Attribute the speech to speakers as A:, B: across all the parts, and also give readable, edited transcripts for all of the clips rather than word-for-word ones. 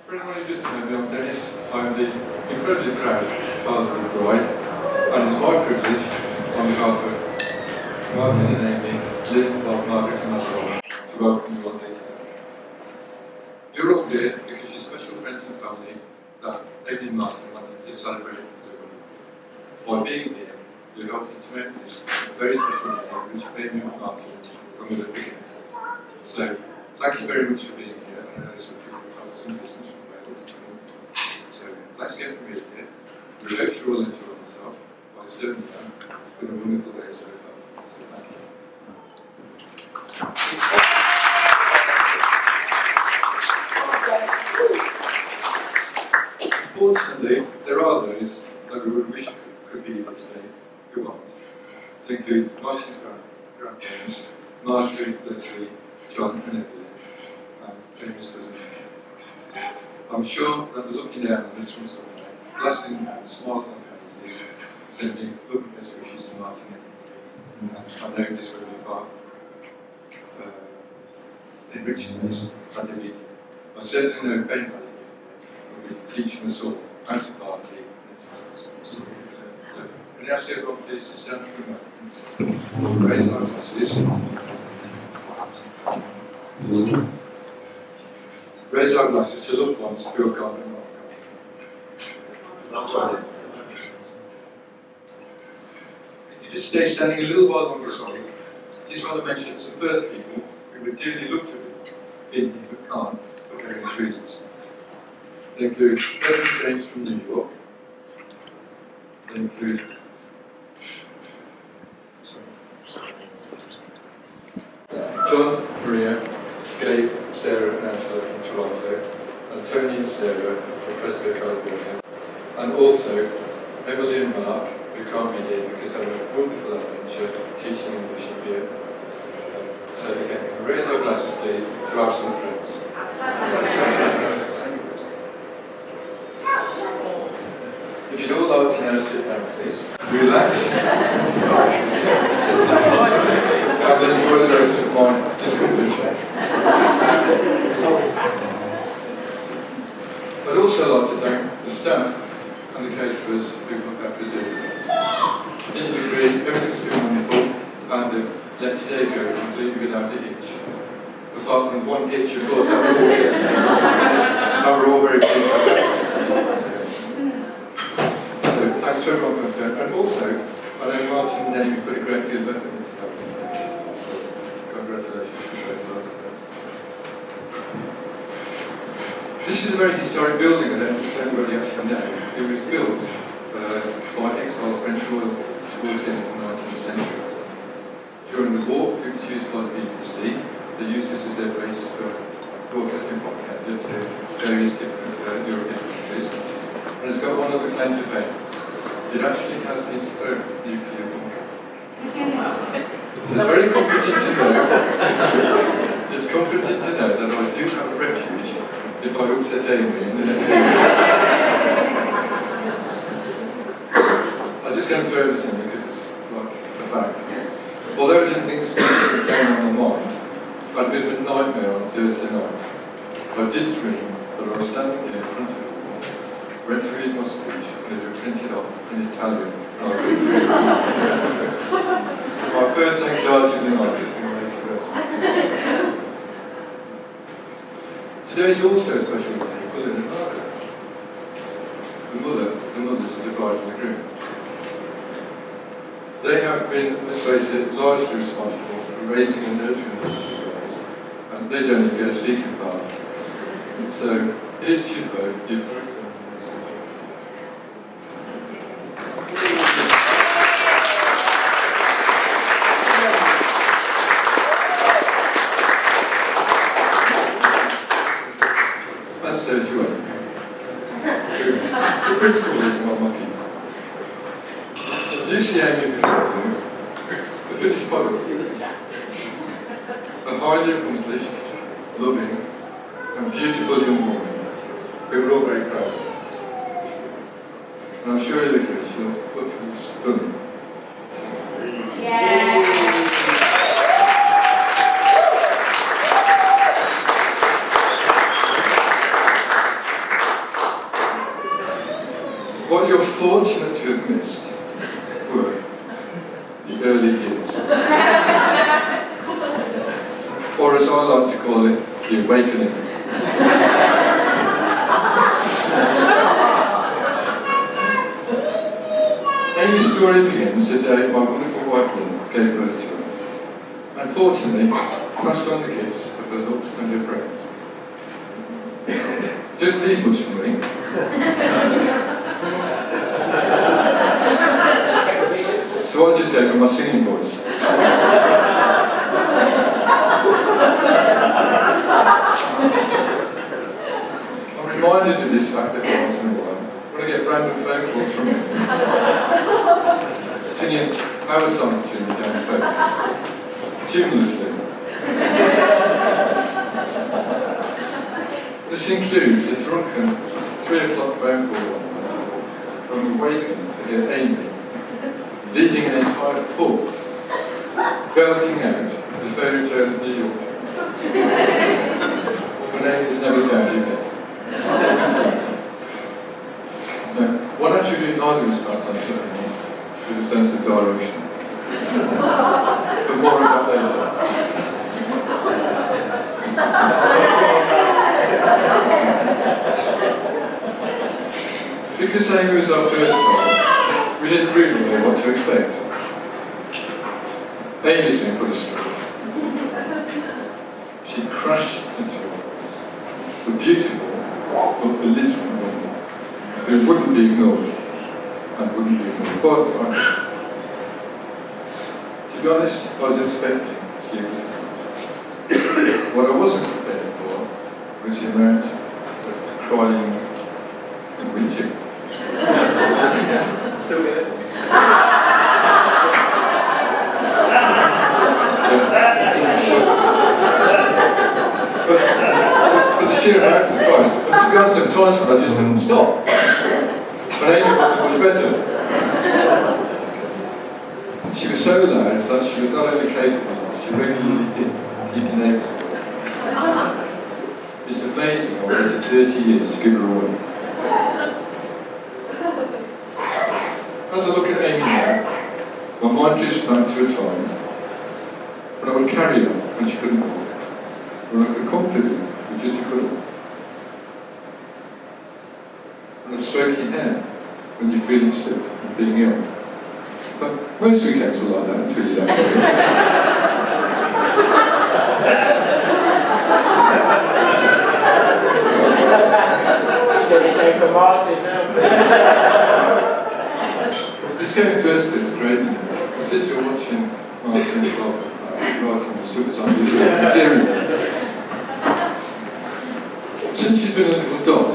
A: For anyone who doesn't know me, I'm Dennis. I'm the incredibly proud father of the bride, and it's my privilege, on behalf of Martin and Amy, Lynn, Bob, Margaret and myself, to welcome you all here today. You're all here because you're special friends and family that Amy and Martin wanted to celebrate with you. By being here, you're helping to make this a very special day, which Amy and Martin from the beginning. So, thank you very much for being here. I know some people have some distance from Wales. So, let's get familiar here. We hope you all enjoy yourself. I certainly am. It's been a wonderful day so far. So, thank you. Unfortunately, there are those that we would wish could be here today who aren't. They include Martin's grandparents, Marjorie, Leslie, John and Evelyn, and Amy's cousin. I'm sure that they're looking down on this from somewhere, blessing and smiles on faces, sending love and best wishes to Martin and Amy. And I know this will be far enriched in this pandemic. I certainly know Ben will be teaching us all how to party and so, can I ask everyone please to stand for a moment? Raise our glasses. Raise our glasses to loved ones who have gone and not gone. If you just stay standing a little while longer, sorry, I just want to mention some further people who would dearly love to be in here but can't for various reasons. They include Reverend James from New York. They include John, Maria, Gabe, Sarah and Angela from Toronto, and Tony and Sarah from Fresco, California, and also Emily and Mark, who can't be here because they have a wonderful adventure teaching English here. So again, can we raise our glasses please to our some friends. If you'd all like to now sit down please, relax, and enjoy the rest of my discomfiture. I'd also like to thank the staff and the caterers who have represented me. I think you agree, everything's been wonderful, and let today go completely without a hitch. Apart from one hitch, of course, and we're all very pleased. So, thanks to everyone concerned, and also, I know Martin and Amy put a great deal of effort into that. So, congratulations to both of them. This is a very historic building, I don't know if anybody actually know. It was built by exiled French royalty towards the end of the 19th century. During the war, it was used by the BBC. They used this as their base for broadcasting propaganda to various different European countries. And it's got one other claim to fame. It actually has its own nuclear bunker. So it's very comforting to know. It's comforting to know that I do have a refuge if I upset Amy in the next area. I'm just going to throw this in because it's like a fact. Although I didn't think speaking came on my mind, I had a bit of a nightmare on Thursday night. I did dream that I was standing here in front of it, went to read my speech, and it had printed off in Italian. So my first anxiety of the night is going to make the rest. Today is also a special day for Lynn and Margaret. The mothers of the bride and the groom. They have been, let's face it, largely responsible for raising and nurturing these two girls, and they don't even get a speaking part. And so, here's to you both. You've both done a message. And so do you. The principal reason why I'm lucky. You see Amy before you, the finished product, a highly accomplished, loving, and beautiful young woman who we're all very proud of. And I'm sure you'll agree, she looks stunning.
B: Yeah.
A: as I like to call it, the awakening. Amy's story begins the day my wonderful wife Lynn gave birth to her. Unfortunately, passed on the gifts of her looks and her brains. Didn't leave much for me. So I just gave her my singing voice. I'm reminded of this fact every once in a while when I get random phone calls from him singing our songs to me down the phone, tunelessly. This includes a drunken 3 o'clock phone call from Awaken to hear Amy leading an entire pub, belting out the fairy tale of New York. Her name is never sounds you better. Now, one attribute neither of us passed on to Amy was a sense of direction. But more of that later. Because Amy was our first child, we didn't really know what to expect. Amy soon put us straight. She crashed into our lives. The beautiful, but belligerent woman who wouldn't be ignored and wouldn't be ignored. But to be honest, I was expecting serious things. What I wasn't prepared for was the amount of crying and whinging. Still good. But the sheer amount of crying. But to be honest, at times I just didn't stop. But Amy wasn't much better. She was so loud that she was not only capable of, she regularly did keep the neighbours away. It's amazing I waited 30 years to give her away. As I look at Amy now, my mind drifts back to a time when I would carry her when she couldn't walk, when I could comfort her with just a cuddle, and I'd stroke your hair when you're feeling sick and being ill. But most weekends were like that until you don't. This going first bit's great. I said you're watching Martin Bob right from the stupid side of material. Since she's been a little dot,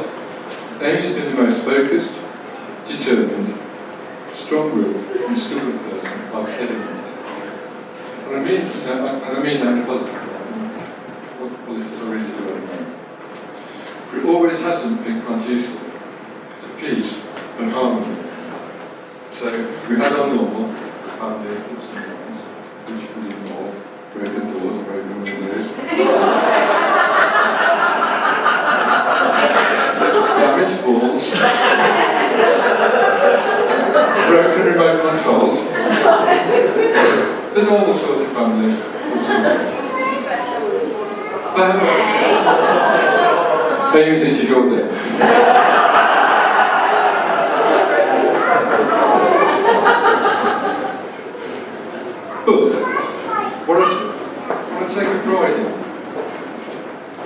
A: Amy's been the most focused, determined, strong-willed and skilled person I've ever met. And I mean that in a positive way. What politics I really do at the moment. But it always hasn't been conducive to peace and harmony. So we had our normal family ups and downs, which would involve breaking doors, breaking windows, damaged balls, broken remote controls, the normal sort of family ups and downs. Maybe this is your day. But what I take a pride in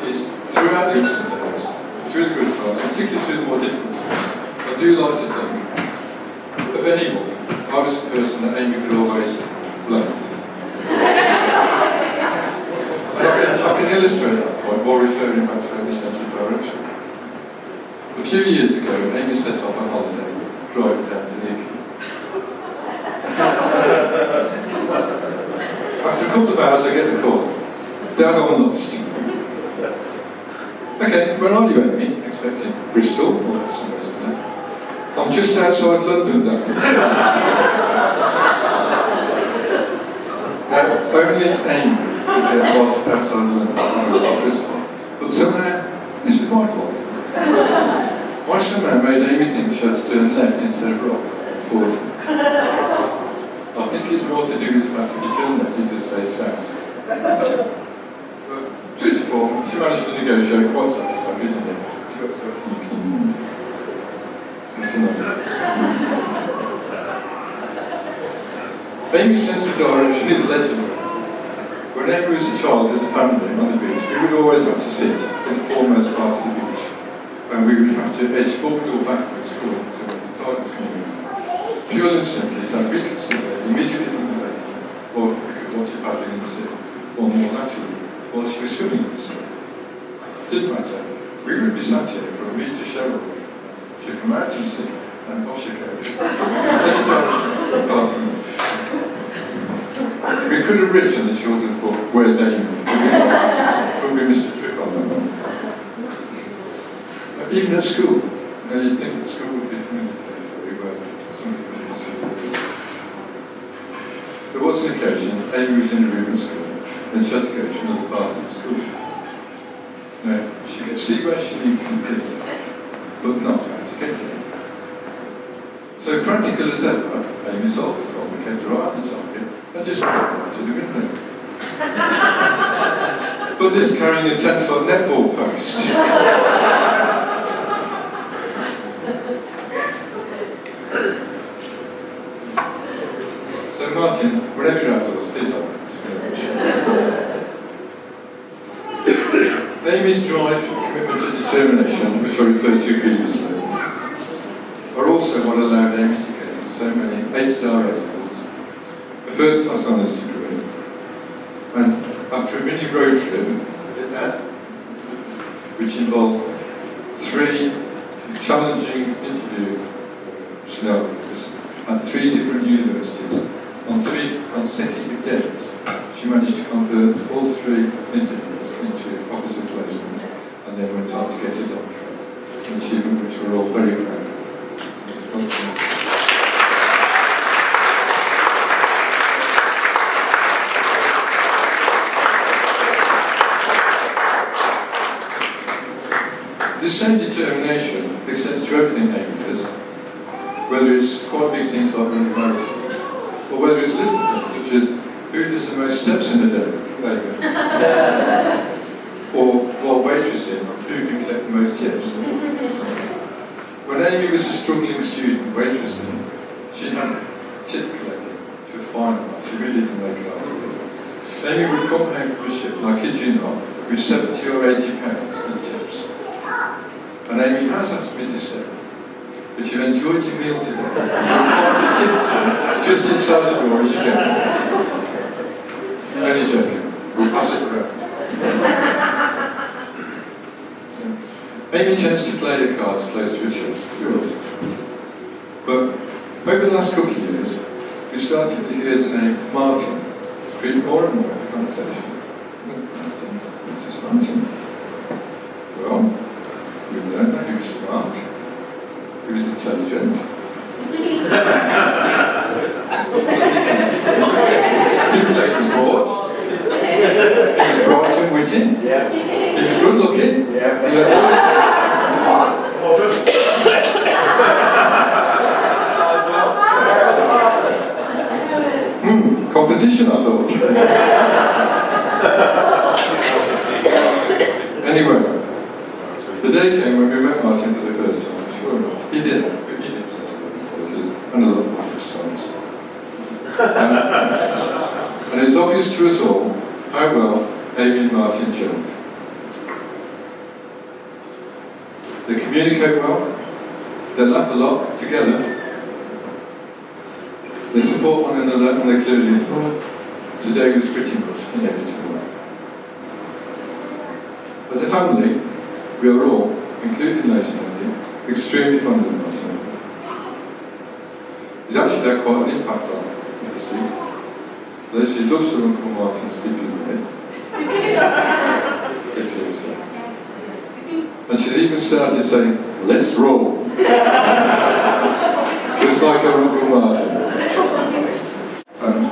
A: is throughout the ups and downs, through the good times, particularly through the more difficult times, I do like to think of anyone, I was the person that Amy could always blame. And I can illustrate that point while referring back to any sense of direction. A few years ago, Amy set off on holiday, driving down to Nikki. After a couple of hours, I get the call. Dad, I'm lost. Okay, where are you, Amy? Expecting Bristol or somewhere similar. I'm just outside London, Dad. Only Amy was outside London, but somehow, this was my fault. I somehow made Amy think she had to turn left instead of right, 40. I think it's more to do with the fact that you turn left, you just say south. But Amy's sense of direction is legendary. When Amy was a child, as a family on the beach, we would always have to sit in the foremost part of the beach, and we would have to edge forward or backwards according to when the tide was coming in. Purely and simply, so we could sit there immediately from the lake, or we could watch her paddling in the sea, or more naturally, while she was swimming in the sea. Didn't matter. We would be sat here for a metre show away. She'd come out and sing, and off she go. Any direction, apart from us. We could have written the children's book, Where's Amy? But we missed a trick on that one. Even at school, you'd think that school would be familiar territory where somebody would be seen. There was an occasion, Amy was in a room at school, and she had to go to another part of the school. Now, she could see where she needed to be, but not how to get there. So practical as ever, Amy solved the problem, kept her eye on the target, and just went to the window. But this carrying a 10-foot netball post. So Martin, whenever you're outdoors, please have a spin. Amy's drive, commitment and determination, which I referred to previously, are also what allowed Amy to get so many 8-star A-levels, a first-class honours degree, and after a mini road trip, which involved 3 challenging interview scenarios at 3 different universities on 3 consecutive days, she managed to convert all 3 interviews into offers of placement, and then went on to get a doctorate, an achievement which we're all very proud of. This same determination extends to everything Amy does, whether it's quite big things like running marathons, or whether it's little things such as who does the most steps in a day, or while waitressing, who can collect the most tips. When Amy was a struggling student waitressing, she had tip collecting to a fine art. She really didn't make it out of it. Amy would come home from a ship, and I kid you not, with 70 or 80 pounds in tips. And Amy has asked me to say that you've enjoyed your meal today. You'll find the tip tin just inside the door as you go. Only joking. We'll pass it around. Amy tends to play the cards close to her chest, yours. But over the last couple of years, we started to hear the name Martin creep more and more in the conversation. Martin, this is Martin. Well, we learned that he was smart, he was intelligent, he played sport, he was bright and witty, he was good looking, competition, I thought. Anyway, the day came when we met Martin for the first time. Sure enough, he did, but he did possess those qualities and a lot of his songs. And it's obvious to us all how well Amy and Martin gelled. They communicate well, they laugh a lot together, they support one another, and they clearly today was pretty much inevitable. As a family, we are all, including Lacey and me, extremely fond of Martin. He's actually had quite an impact on Lacey. Lacey loves her Uncle Martin's deeply red. It feels so. And she's even started saying, "Let's roll." Just like her Uncle Martin.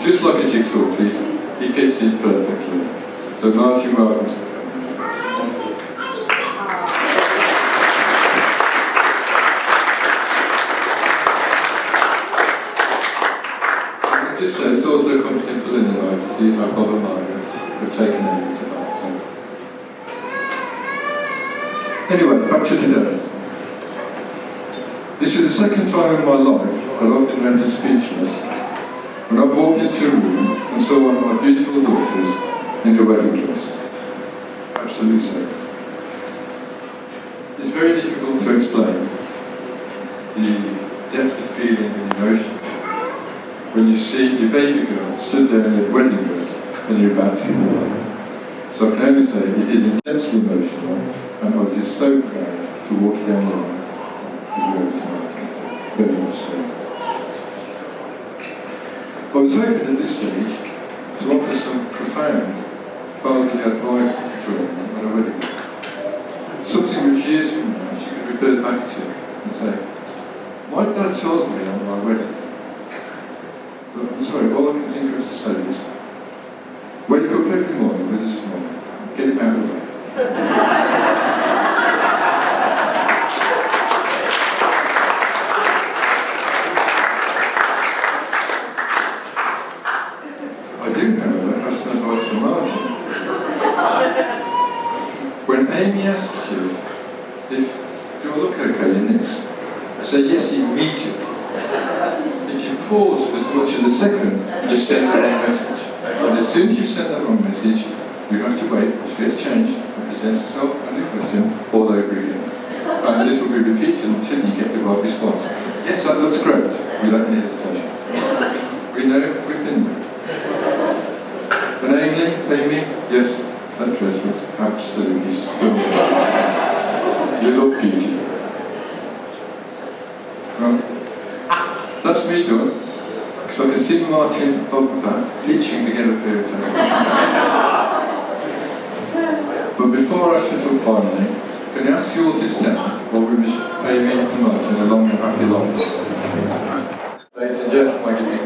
A: Just like a jigsaw piece, he fits in perfectly. So Martin, welcome to the family. Just so it's also comforting for Lynn and I to see my brother Mario have taken Amy to heart. So. Anyway, back to today. This is the second time in my life that I've been rendered speechless when I walked into a room and saw one of my beautiful daughters in a wedding dress. Absolutely so. It's very difficult to explain the depth of feeling and emotion when you see your baby girl stood there in a wedding dress and you're about to give her. So I can only say it is intensely emotional, and I was just so proud to walk down the line with you tonight. Very much so. I was hoping at this stage to offer some profound fatherly advice to her on a wedding day. Something which years from now she could refer back to and say, my dad told me on my wedding day. But I'm sorry, all I can think of to say is, wake up every morning with a smile. Get it out of the way. I do, however, have some advice from Martin. When Amy asks you if, do I look okay in this? Say yes immediately. If you pause for as much as a second, you've sent the wrong message. And as soon as you've sent that wrong message, you have to wait, which gets changed, and presents itself and the question all over again. And this will be repeated until you get the right response. Yes, that looks great, without any hesitation. We know, we've been there. And Amy, yes, that dress looks absolutely stunning. You look beautiful. Right. That's me done. Because I can see Martin up back, itching to get up here today. But before I shut up finally, can I ask you all to stand while we wish Amy and Martin a long and happy life? Ladies and gentlemen, I give you